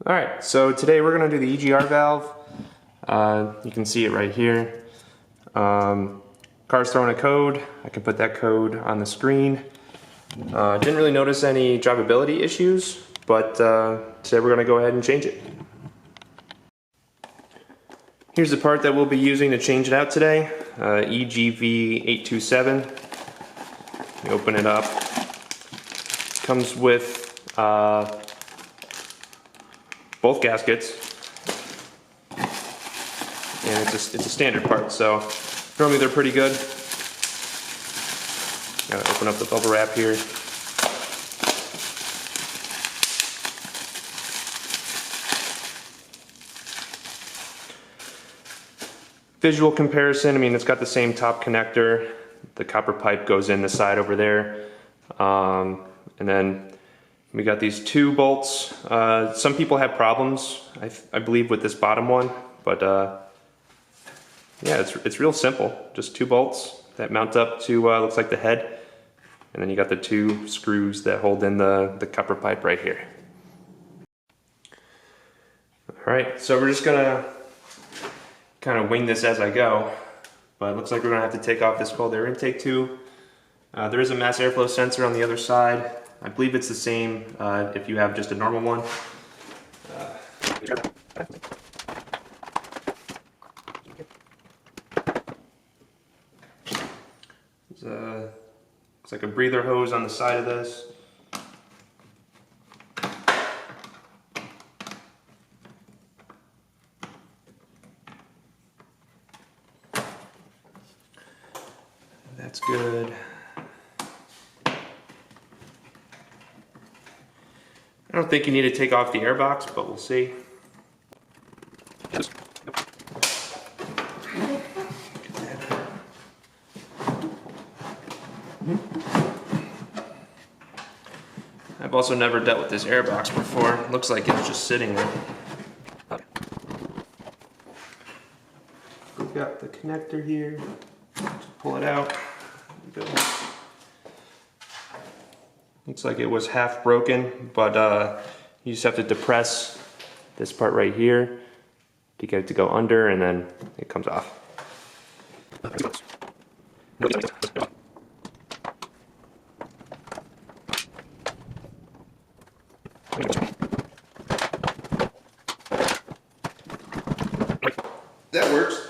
Alright, so today we're going to do the EGR valve. You can see it right here. Car's throwing a code. I can put that code on the screen. Didn't really notice any drivability issues, but today we're going to go ahead and change it. Here's the part that we'll be using to change it out today. EGV827. You open it up. It comes with both gaskets, and it's a standard part, so normally they're pretty good. Gotta open up the bubble wrap here. Visual comparison, I mean, it's got the same top connector. The copper pipe goes in the side over there, and then we got these two bolts. Some people have problems, I believe, with this bottom one, but yeah, it's real simple. Just two bolts that mount up to looks like the head, and then you got the two screws that hold in the copper pipe right here. All right, so we're just gonna kind of wing this as I go, but it looks like we're gonna have to take off this cold air intake tube. There is a mass airflow sensor on the other side. I believe it's the same if you have just a normal one. Looks like a breather hose on the side of this. That's good. I don't think you need to take off the air box, but we'll see. I've also never dealt with this air box before. It looks like it's just sitting there. We've got the connector here. Just pull it out. There we go. Looks like it was half broken, but you just have to depress this part right here to get it to go under, and then it comes off. That works.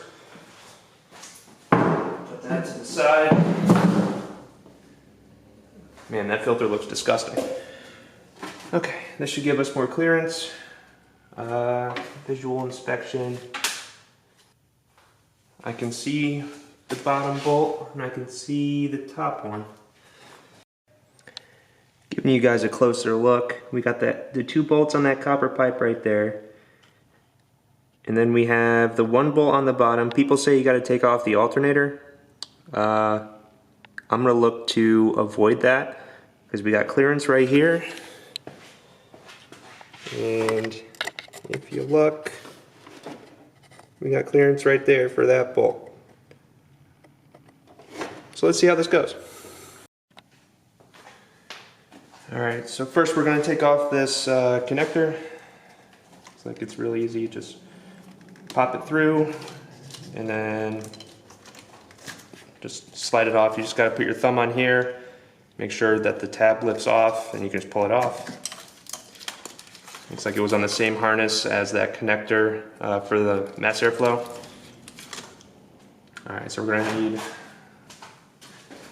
Put that to the side. Man, that filter looks disgusting. Okay, this should give us more clearance. Visual inspection. I can see the bottom bolt and I can see the top one. Giving you guys a closer look. We got the two bolts on that copper pipe right there. And then we have the one bolt on the bottom. People say you got to take off the alternator. I'm going to look to avoid that because we got clearance right here. And if you look, we got clearance right there for that bolt. So let's see how this goes. Alright, so first we're going to take off this connector. Looks like it's really easy. Just pop it through and then just slide it off. You just got to put your thumb on here, make sure that the tab lifts off, and you can just pull it off. Looks like it was on the same harness as that connector for the mass airflow. Alright, so we're going to need,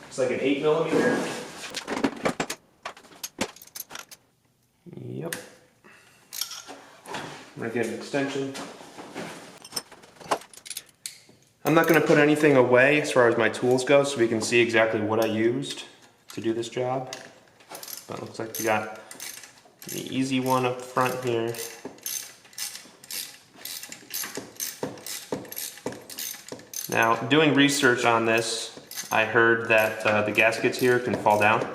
it's like an 8mm. Yep. I'm going to get an extension. I'm not going to put anything away as far as my tools go, so we can see exactly what I used to do this job. But it looks like we got the easy one up front here. Now, doing research on this, I heard that the gaskets here can fall down.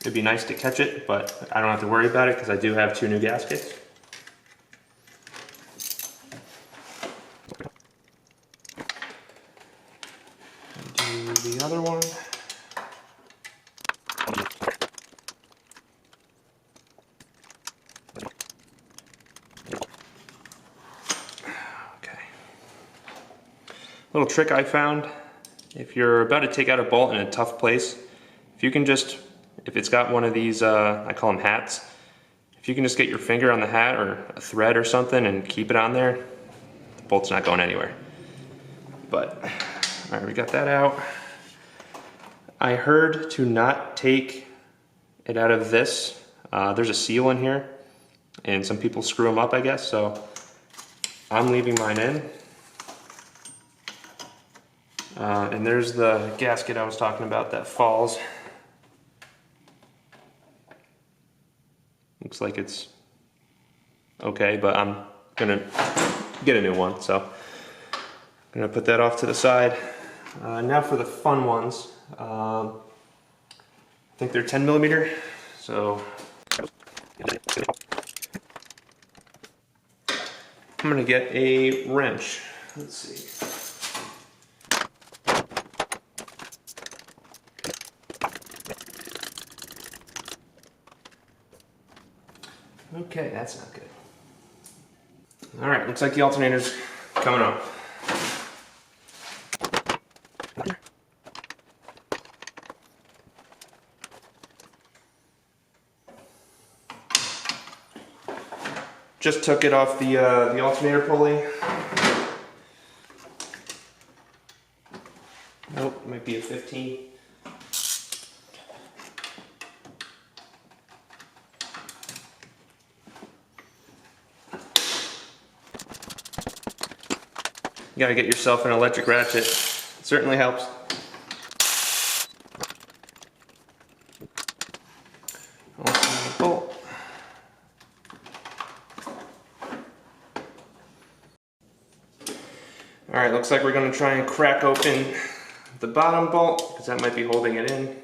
It'd be nice to catch it, but I don't have to worry about it because I do have two new gaskets. Do the other one. little trick I found, if you're about to take out a bolt in a tough place, if you can just, if it's got one of these, I call them hats, if you can just get your finger on the hat or a thread or something and keep it on there, the bolt's not going anywhere. But, all right, we got that out. I heard to not take it out of this. There's a seal in here, and some people screw them up, I guess, so I'm leaving mine in. And there's the gasket I was talking about that falls. Looks like it's okay, but I'm gonna get a new one, so I'm gonna put that off to the side. Now for the fun ones. I think they're 10 millimeter, so I'm gonna get a wrench. Let's see. Okay, that's not good. All right, looks like the alternator's coming up. Just took it off the alternator pulley. Nope, might be a 15. You gotta get yourself an electric ratchet. It certainly helps. Also the bolt. Alright, looks like we're gonna try and crack open the bottom bolt, because that might be holding it in.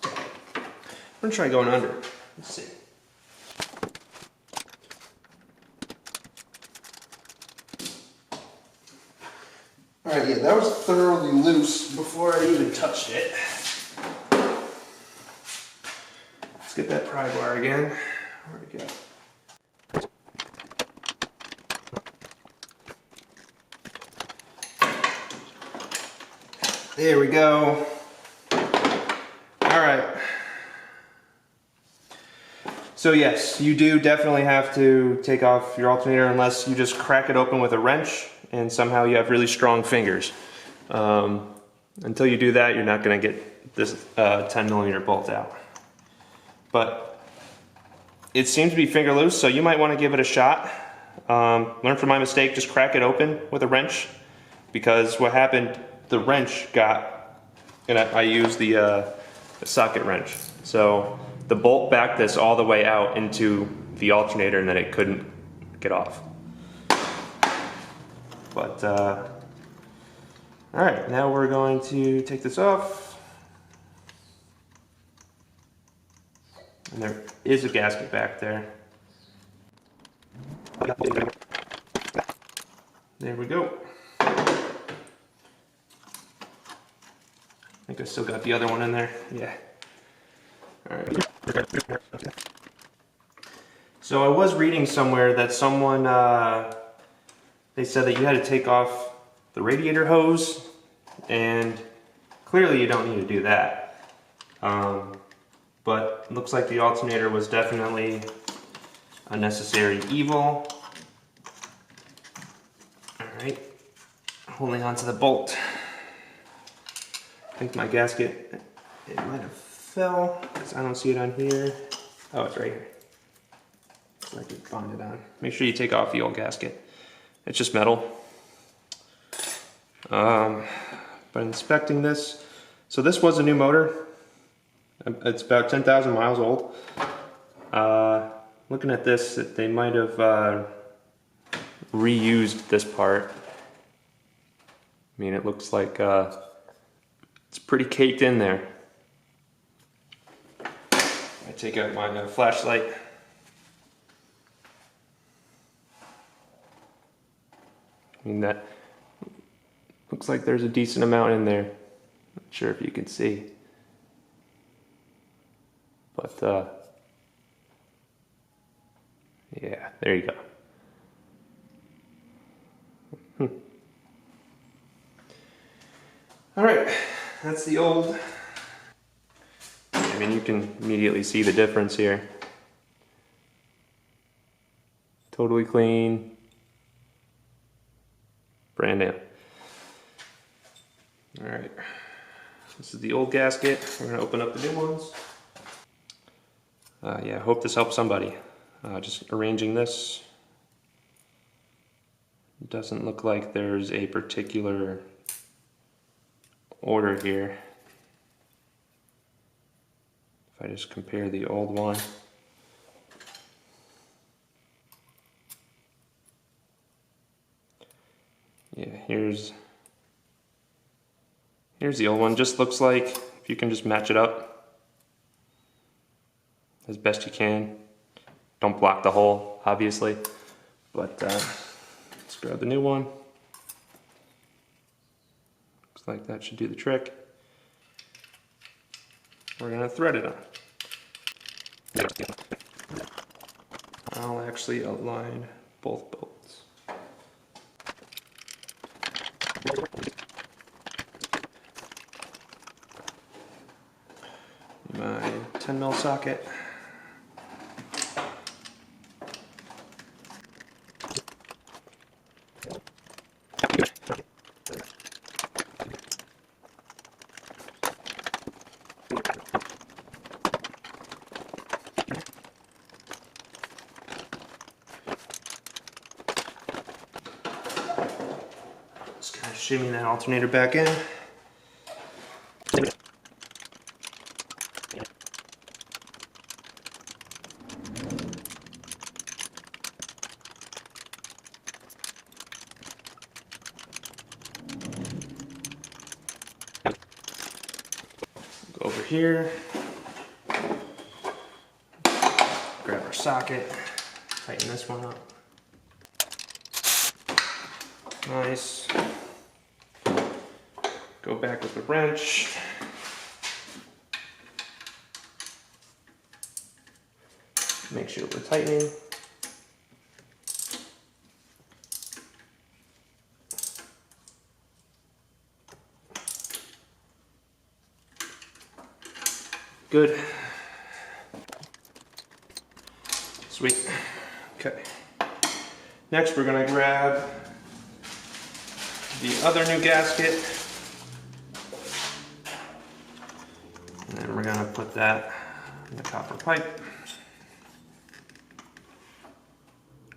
I'm gonna try going under. Let's see. Alright, yeah, that was thoroughly loose before I even touched it. Let's get that pry bar again. Where'd it go? There we go. Alright. So yes, you do definitely have to take off your alternator unless you just crack it open with a wrench and somehow you have really strong fingers. Until you do that, you're not going to get this 10 millimeter bolt out. But it seems to be finger loose, so you might want to give it a shot. Learn from my mistake, just crack it open with a wrench, because what happened, the wrench got, and I used the socket wrench. So the bolt backed this all the way out into the alternator and then it couldn't get off. But, alright, now we're going to take this off. And there is a gasket back there. There we go. I think I still got the other one in there. Yeah. Alright. So I was reading somewhere that someone, they said that you had to take off the radiator hose, and clearly you don't need to do that. But it looks like the alternator was definitely a necessary evil. Alright, holding onto the bolt. I think my gasket, it might have fell, because I don't see it on here. Oh, it's right here. It's like it's bonded on. Make sure you take off the old gasket. It's just metal. But inspecting this, so this was a new motor. It's about 10,000 miles old. Looking at this, they might have reused this part. I mean, it looks like it's pretty caked in there. I take out my flashlight. I mean, that looks like there's a decent amount in there. Not sure if you can see. But, yeah, there you go. All right, that's the old. I mean, you can immediately see the difference here. Totally clean. Brand new. All right, this is the old gasket. We're gonna open up the new ones. Yeah, I hope this helps somebody. Just arranging this. It doesn't look like there's a particular order here. If I just compare the old one. Yeah, here's the old one. Just looks like if you can just match it up as best you can. Don't block the hole, obviously, but let's grab the new one. Looks like that should do the trick. We're gonna thread it on. I'll actually align both bolts. My 10mm socket. Just kind of shimmy that alternator back in. Go over here, grab our socket, tighten this one up. Nice. Go back with the wrench. Make sure we're tightening. Good. Sweet. Okay. Next we're going to grab the other new gasket. And then we're going to put that in the copper pipe.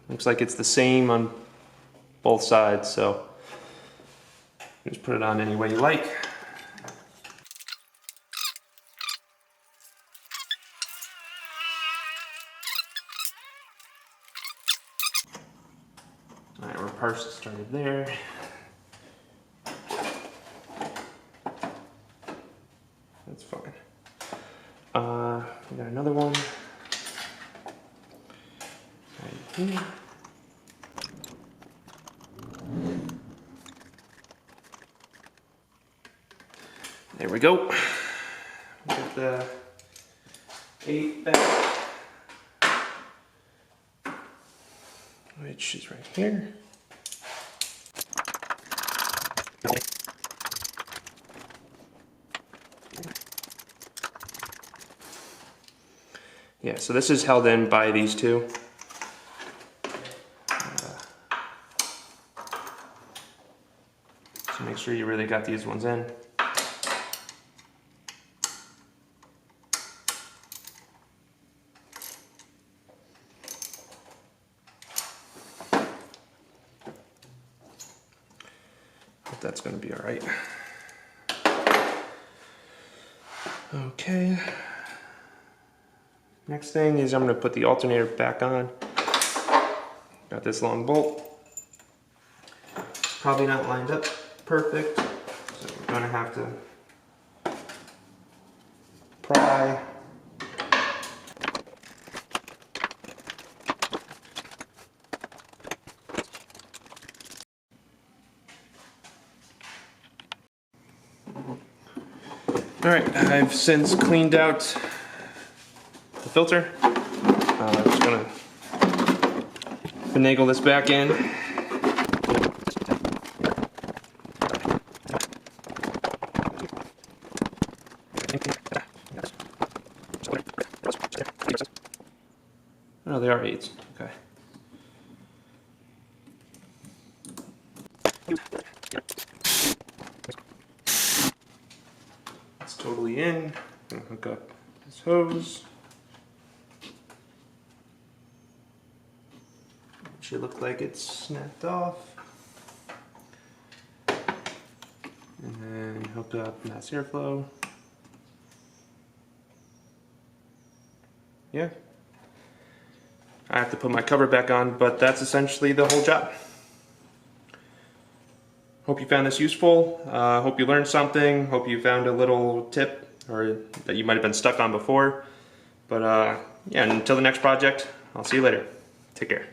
Looks like it's the same on both sides, so just put it on any way you like. All right, we're partially started there. That's fine. We got another one right here. There we go. Get the 8 back, which is right here. Yeah, so this is held in by these two. So make sure you really got these ones in. Hope that's going to be all right. Okay. Next thing is I'm going to put the alternator back on. Got this long bolt. It's probably not lined up perfect, so we're going to have to pry. Alright, I've since cleaned out the filter. I'm just going to finagle this back in. Oh, they are 8s. Okay. It's totally in. I'm gonna hook up this hose. Should look like it's snapped off. And then hook up mass airflow. Yeah. I have to put my cover back on, but that's essentially the whole job. Hope you found this useful. Hope you learned something. Hope you found a little tip or that you might have been stuck on before. But yeah, until the next project, I'll see you later. Take care.